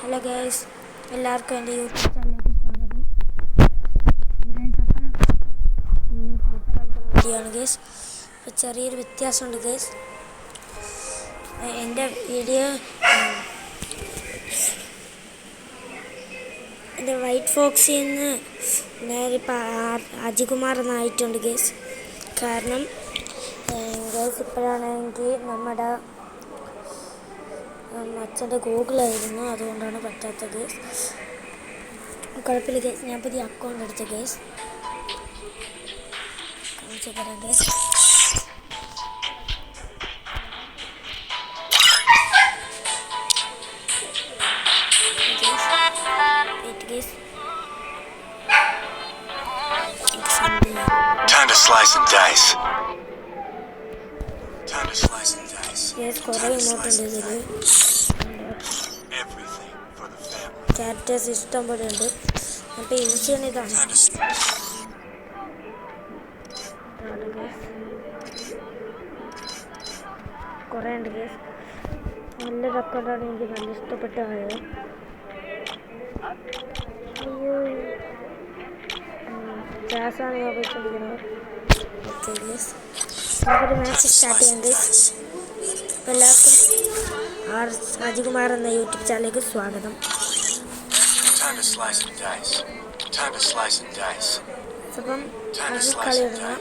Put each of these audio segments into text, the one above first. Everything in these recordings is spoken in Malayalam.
ഹലോ ഗൈസ്, എല്ലാവർക്കും എൻ്റെ യൂട്യൂബ് ചാനലിലേക്ക് സ്വാഗതം. വീഡിയോ ആണ് ഗൈസ്. ഇപ്പോൾ ചെറിയൊരു വ്യത്യാസമുണ്ട് ഗൈസ്. എൻ്റെ വീഡിയോ എൻ്റെ വൈറ്റ് ഫോക്സിൽ നിന്ന് നേരിപ്പോൾ അജികുമാർ എന്നായിട്ടുണ്ട് ഗൈസ്. കാരണം ഗൈസ് ഇപ്പോഴാണെങ്കിൽ നമ്മുടെ അച്ഛൻ്റെ ഗൂഗിളായിരുന്നു, അതുകൊണ്ടാണ് പറ്റാത്തത്. കുഴപ്പമില്ല ഗൈസ്, ഞാൻ പുതിയ അക്കൗണ്ട് എടുത്ത ഗൈസ് കാണിച്ചു തരാം guys. Time to slice and dice. Time to slice and dice. Yes, കുറേ ഇമോട്ടുണ്ട് ഇതിൽ. Everything for the family. Characters ഇഷ്ടം പോലെ ഉണ്ട്. അപ്പോൾ യൂസ് ചെയ്യുന്ന ഇതാണ്. കുറേ ഉണ്ട് ഗൈസ്. നല്ലൊരു അക്കൗണ്ടാണ്, എനിക്ക് നല്ല ഇഷ്ടപ്പെട്ടത്. അയ്യോ, ഗ്യാസാണ് ഞാൻ പോയിക്കൊണ്ടിരിക്കുന്നത്. ഓക്കെ ഗൈസ്, നമുക്കൊരു മാച്ച് സ്റ്റാർട്ട് ചെയ്യാം ഗൈസ്. അപ്പോൾ എല്ലാവർക്കും അജികുമാർ എന്ന യൂട്യൂബ് ചാനലിലേക്ക് സ്വാഗതം. അപ്പം കളി തുടങ്ങാം.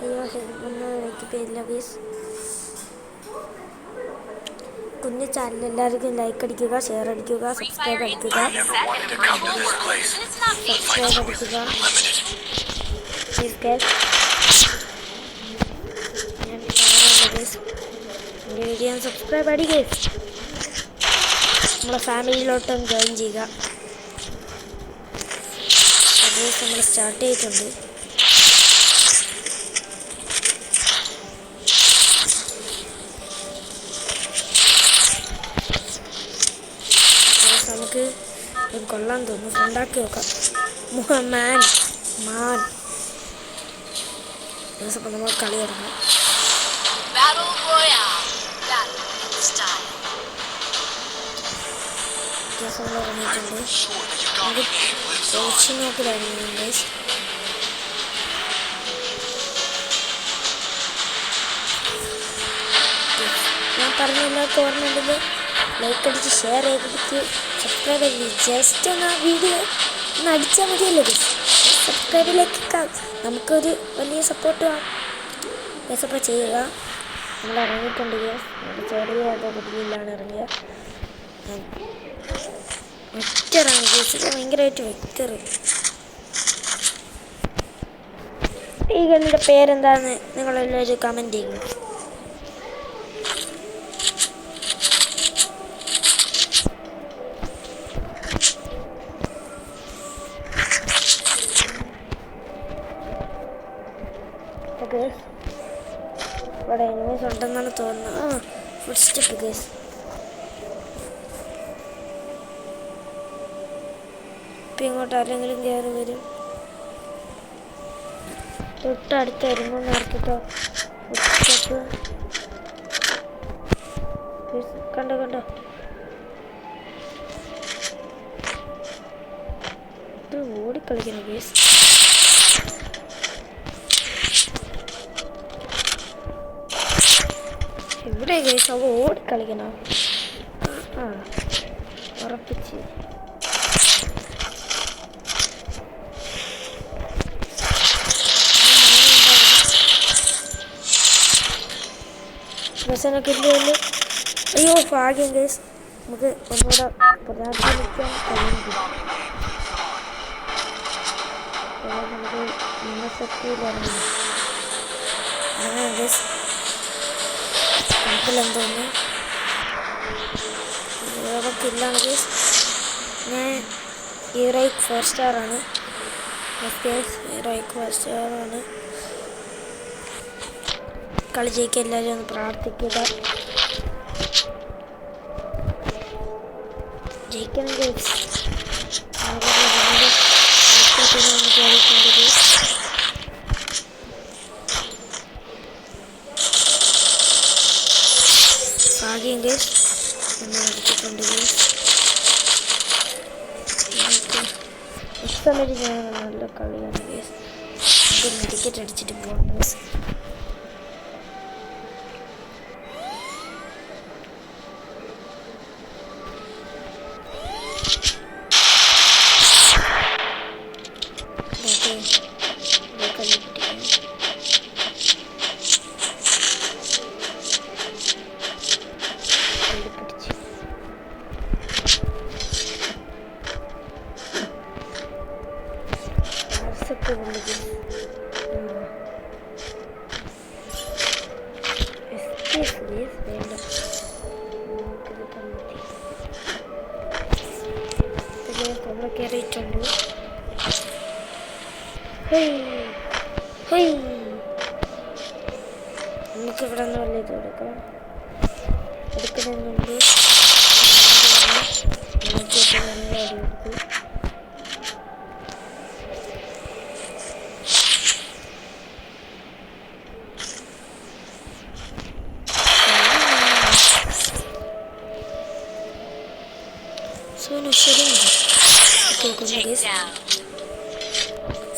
അയ്യോ, ഒന്നും എനിക്ക് പേരില്ല ഗൈസ്. കുഞ്ഞു ചാനൽ എല്ലാവർക്കും ലൈക്ക് അടിക്കുക, ഷെയർ അടിക്കുക, സബ്സ്ക്രൈബ് അടിക്കുക. എൻ്റെ വീഡിയോ സബ്സ്ക്രൈബ് അടിക്കുക. നമ്മളെ ഫാമിലിയിലോട്ടൊന്ന് ജോയിൻ ചെയ്യുക. അത് നമ്മൾ സ്റ്റാർട്ട് ചെയ്തിട്ടുണ്ട്. നമുക്ക് കൊള്ളാൻ തോന്നുന്നു, ഫ്രണ്ടാക്കി നോക്കാം. മാൻ അപ്പം നമ്മൾ കളി തുടങ്ങാം. ഇറങ്ങിയിട്ടുണ്ട്. അത് കോച്ചിനോക്കിലായിരുന്നു. ഞാൻ പറഞ്ഞ എല്ലാവർക്കും ഓർമ്മയുണ്ടെങ്കിൽ ലൈക്ക് അടിച്ച് ഷെയർ ചെയ്തിട്ട് സബ്സ്ക്രൈബ് ചെയ്ത് ജസ്റ്റ് ഒന്ന് ആ വീഡിയോ ഒന്ന് അടിച്ചാൽ മതിയല്ലോ. സബ്സ്ക്രൈബിലേക്ക് നമുക്കൊരു വലിയ സപ്പോർട്ട് വേണം. സപ്പോർട്ട് ചെയ്യുക. നമ്മൾ ഇറങ്ങിയിട്ടുണ്ട്. ചെറിയ ബുദ്ധിയിലാണ് ഇറങ്ങിയ വെക്ടറാണ് ഗേസ്, ഭയങ്കരമായിട്ട് വെക്ടർ. ഈ ഗണ്ണിൻ്റെ പേരെന്താണെന്ന് നിങ്ങളെല്ലാവരും കമൻറ്റ് ചെയ്യുക. ഇവിടെ എനിമീസ് ഉണ്ടെന്നാണ് തോന്നുന്നത്. Food step guys. ഇപ്പം ഇങ്ങോട്ട് ആരെങ്കിലും കയറി വരും. തൊട്ടടുത്ത് വരുമ്പോൾ നേരത്തെ ഫുഡ് സ്റ്റെപ്പ് കണ്ടോ. ഇത് ഓടിക്കളിക്കണം ഗേസ്. ഇവിടെ ഗൈസ് അവ ഓടിക്കളിക്കണം. ഉറപ്പിച്ച് ബസ്സനൊക്കെ ഇല്ലല്ലോ. അയ്യോ, ഭാഗ്യം ഗൈസ്, നമുക്ക് ഒന്നുകൂടെ പ്രധാനിക്കാൻ കഴിയുന്നില്ല. നമുക്ക് യൂണിവേഴ്സിറ്റിയിലിറങ്ങി അങ്ങനെ ഗൈസ് എന്തോന്ന് നമുക്കില്ലാണ് ഗൈസ്. ഞാൻ ഹീറോയിക് 4 സ്റ്റാറാണ്. ഹീറോയിക് 4 സ്റ്റാറാണ്. കളി ജയിക്കാൻ എല്ലാവരും ഒന്ന് പ്രാർത്ഥിക്കുക. ജയിക്കണം ഗൈസ്. സമയത്ത് ഞാൻ നല്ല കളിയാണ് ഗൈസ്. ഇത് മെഡിക്കറ്റ് അടിച്ചിട്ട് പോകാം ഗൈസ്. കയറിയിട്ടുണ്ട്. നമുക്ക് ഇവിടെ നിന്ന് വല്ല ഇത് എടുക്കാം. എടുക്കുന്നതിന് മുമ്പ്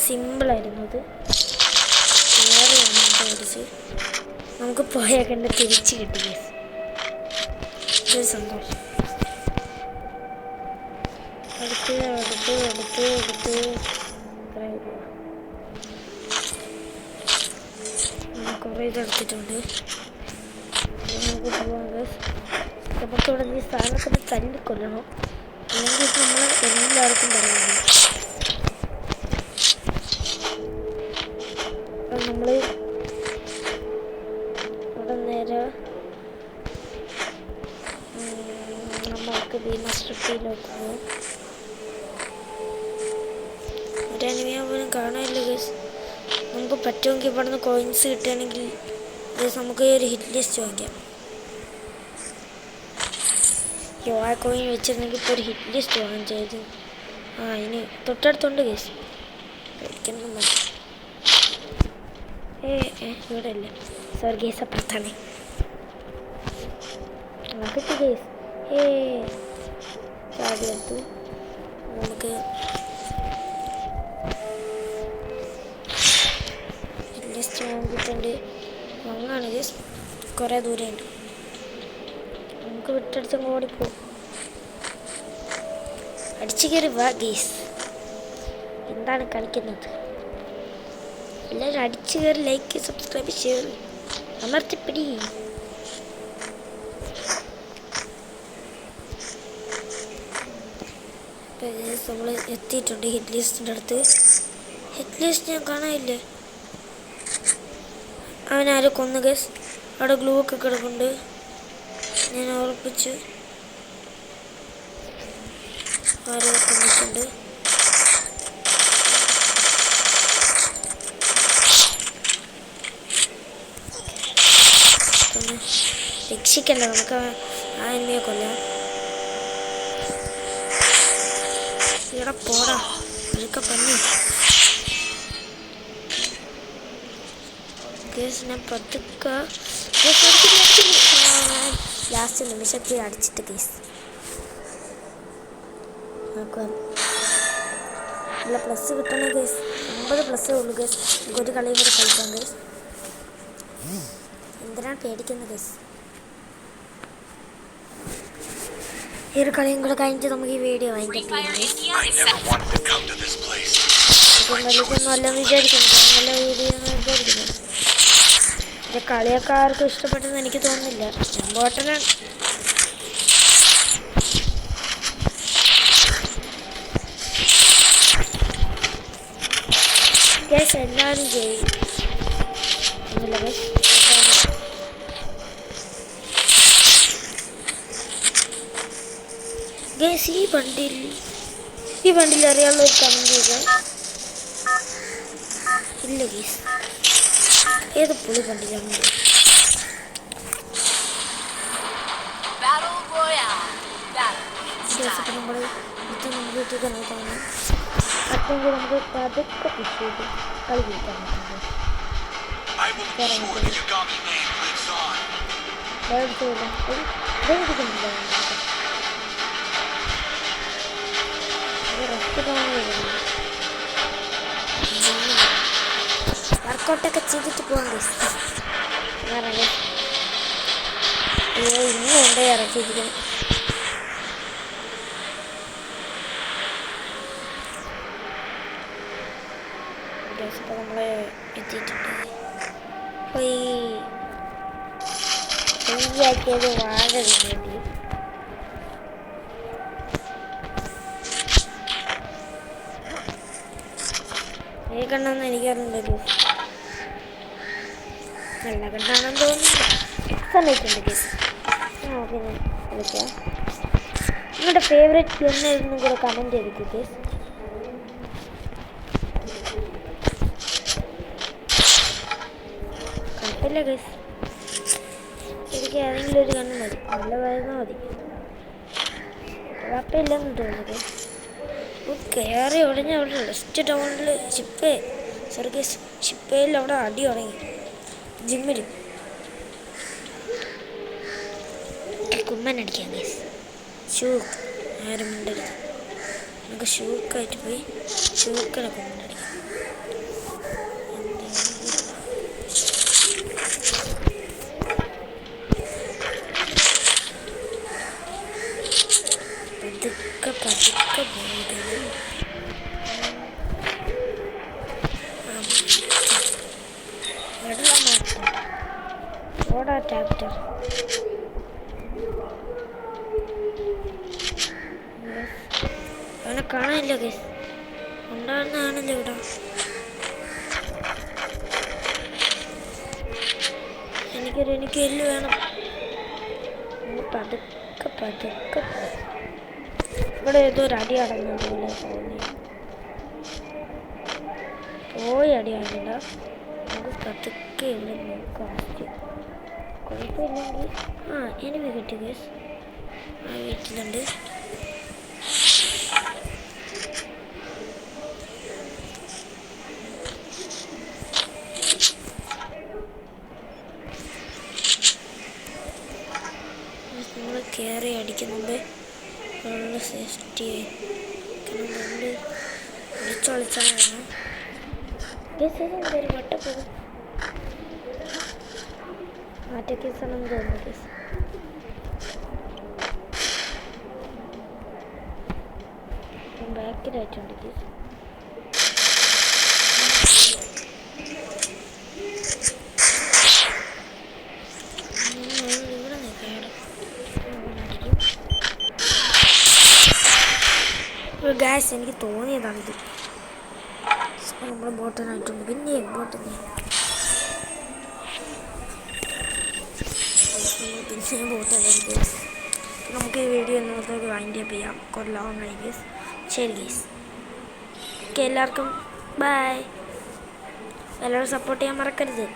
സിമ്പിളായിരുന്നു അത്. നമുക്ക് പോയാൽ കണ്ട് തിരിച്ച് കിട്ടി ഗൈസ്. ഇതൊരു സന്തോഷം. അടുത്ത് കുറേ ഇതെടുത്തിട്ടുണ്ട്. നമുക്ക് പോവാം ഗൈസ്. നമുക്കിവിടെ ഈ സാധനത്തിന് തല്ലിക്കൊല്ലണം, അല്ലെങ്കിൽ നമ്മൾ എല്ലാവർക്കും പറയുന്നത്. നമ്മൾ ഇവിടെ നേരെ നമ്മൾക്ക് ഭീമസ്ട്രിപ്പിയിലോട്ട് പോകും. ഒരു അനിമയെ പോലും കാണാനില്ല ഗൈസ്. നമുക്ക് പറ്റുമെങ്കിൽ ഇവിടെ നിന്ന് കോയിൻസ് കിട്ടുകയാണെങ്കിൽ ഗൈസ് നമുക്ക് ഒരു ഹിറ്റ് ലിസ്റ്റ് വാങ്ങിക്കാം. ആ കോയിൻ വെച്ചിരുന്നെങ്കിൽ ഇപ്പോൾ ഒരു ഹിറ്റ് ലിസ്റ്റ് വാങ്ങിച്ചത്. ഇനി തൊട്ടടുത്തുണ്ട് ഗൈസ്, കഴിക്കണം മതി. ഇവിടെ അല്ലേ, സോറി ഗൈസ്, അപ്പുറത്താണ്. കിട്ടി ഗൈസ്. ചാടി എടുത്തു. നമുക്ക് ലിസ്റ്റ് വാങ്ങിയിട്ടുണ്ട്. അങ്ങാണ് ഗൈസ്, കുറേ ദൂരമുണ്ട്. നമുക്ക് വിട്ടടിച്ചങ്ങ് ഓടിപ്പോ. അടിച്ചു കയറി വാ ഗൈസ്. എന്താണ് കളിക്കുന്നത്? എല്ലാവരും അടിച്ചു കയറി ലൈക്ക് സബ്സ്ക്രൈബ് ഷെയർ അമർത്തിപ്പിടി. നമ്മൾ എത്തിയിട്ടുണ്ട് ഹിറ്റ് ലിസ്റ്റിൻ്റെ അടുത്ത്. ഹിറ്റ് ലിസ്റ്റ് ഞാൻ കാണാനില്ലേ. അവനാരും കൊന്നു ഗൈസ്. അവിടെ ഗ്ലൂ ഒക്കെ കിടക്കുന്നുണ്ട്. ഞാൻ ഉറപ്പിച്ചു ആരോ കൊന്നിട്ടുണ്ട്. രക്ഷിക്കണ്ട, നമുക്ക് ആ എനിമിയെ കൊല്ലാം. ഇവിടെ പോടാ, ഒഴുക്ക പന്നി. ഞാൻ പതുക്കെ ലാസ്റ്റ് നിമിഷത്തിൽ അടിച്ചിട്ട് കേസ് നോക്കുക. നല്ല പ്ലസ് കിട്ടണേ കേസ്. 50 പ്ലസ്സേ ഉള്ളൂ കേസ്. ഒരു കളിയും കൂടെ കളിക്കാം കേസ്. എന്തിനാണ് പേടിക്കുന്നത് കേസ്? ഈ ഒരു കളിയും കൂടെ കഴിഞ്ഞിട്ട് നമുക്ക് ഈ വീഡിയോ വാങ്ങിക്കാം. നല്ല വിചാരിക്കുന്നു, നല്ല വീഡിയോ വിചാരിക്കുന്നു. എൻ്റെ കളിയൊക്കെ ആർക്കും ഇഷ്ടപ്പെട്ടെന്ന് എനിക്ക് തോന്നുന്നില്ല. ഞാൻ ബോട്ടനാണ്. ഗൈസ് എല്ലാവരും ചെയ്യും. ഒന്നുമില്ല ഗൈസ്. ഗൈസ് ഈ വണ്ടിയിൽ അറിയാനുള്ള ഒരു കമന്റ് ചെയ്ത ഇല്ല ഗൈസ്. ഏത് പുളി വണ്ടിയിലാണ്? അപ്പം നമ്മൾ ഇത് വീട്ടിൽ തന്നെ കാണാം. അപ്പം നമുക്ക് പതുക്കെ പുഷ് ചെയ്ത് കളി ജയിക്കാൻ പറ്റും. റെസ്റ്റ് കാണാൻ വർക്കൗട്ടൊക്കെ ചെയ്തിട്ട് പോകാം ഗൈസ്. അയ്യോ ഇന്നും കൊണ്ടേ ഇറക്കിയിരിക്കണം. ഇപ്പോൾ നമ്മൾ എത്തിയിട്ടുണ്ട്. അപ്പോൾ ഈ ഫ്രീയാക്കിയത് വാഴ വേണ്ടി ഈ കണ്ണെന്ന് എനിക്കറിയില്ലല്ലോ. നല്ല കണ്ണാണെന്ന് തോന്നുന്നില്ല. സമയത്തുണ്ട് കേസ്. പിന്നെ വിളിക്കാം. നിങ്ങളുടെ ഫേവറേറ്റ് ഗണ്ണായിരുന്നു കൂടെ കമൻറ്റ് ചെയ്തിട്ട് കേസ്. കുഴപ്പമില്ല കേസ്. എനിക്ക് ഏതെങ്കിലും ഒരു കണ്ണ് മതി. നല്ല വരുന്നാൽ മതി. കുഴപ്പമില്ലെന്ന് തോന്നുന്നു കേസ്. കയറി ഉടഞ്ഞ അവിടെ ലെസ്റ്റ് ടൗണിൽ ഷിപ്പയിൽ അവിടെ അടി തുടങ്ങി. ജിമ്മിലും കുമ്മനടിക്കാം ഗൈസ്. ഷൂക്ക് ആരും മിണ്ടരുത്. നമുക്ക് ഷൂക്കായിട്ട് പോയി ഷൂക്കിനെ കുമ്മനടിക്കാം. പതുക്കെ പോകുന്നത്. വെള്ളം മാറ്റാം. ഓടാ ട്രാക്ടർ. അവനെ കാണാനില്ല ഗൈസ്. ഉണ്ടാകുന്നതാണല്ലോ ഇവിടെ. എനിക്ക് എല്ല് വേണം. പതുക്കെ ഇവിടെ ഏതോ ഒരു അടി അടങ്ങുന്നതുപോലെ തോന്നി. പോയി അടി അടങ്ങില്ല. നമുക്ക് പതുക്കെ ഇവിടെ നോക്കാം. കുഴപ്പമില്ലെങ്കിൽ എനിമി കിട്ടി ഗൈസ്. വീട്ടിലുണ്ട്. നമ്മൾ കയറി അടിക്കുന്നുണ്ട്. നല്ല സേഫ്റ്റി കാരണം നമ്മൾ വിളിച്ചൊളിച്ചാണ്. ഒരു വട്ടപ്പോകും മാറ്റ കേസാണെന്ന് തോന്നുന്നു കേസ്. ബാക്കിലായിട്ടുണ്ട് കേസ്. ഇവിടെ നിൽക്കാം. ഗായ്സ് എനിക്ക് തോന്നിയതാണിത്. നമ്മൾ ബോട്ടനായിട്ടുണ്ട്. പിന്നെ ബോട്ടനെ ബോട്ടായിരിക്കും. നമുക്ക് ഈ വീഡിയോ എന്നോർത്തേക്ക് വൈൻഡ് അപ്പ് ചെയ്യാം. കൊള്ളാം ഗൈസ്. ശരി ഗൈസ്. ഓക്കെ എല്ലാവർക്കും ബൈ. എല്ലാവരും സപ്പോർട്ട് ചെയ്യാൻ മറക്കരുത്.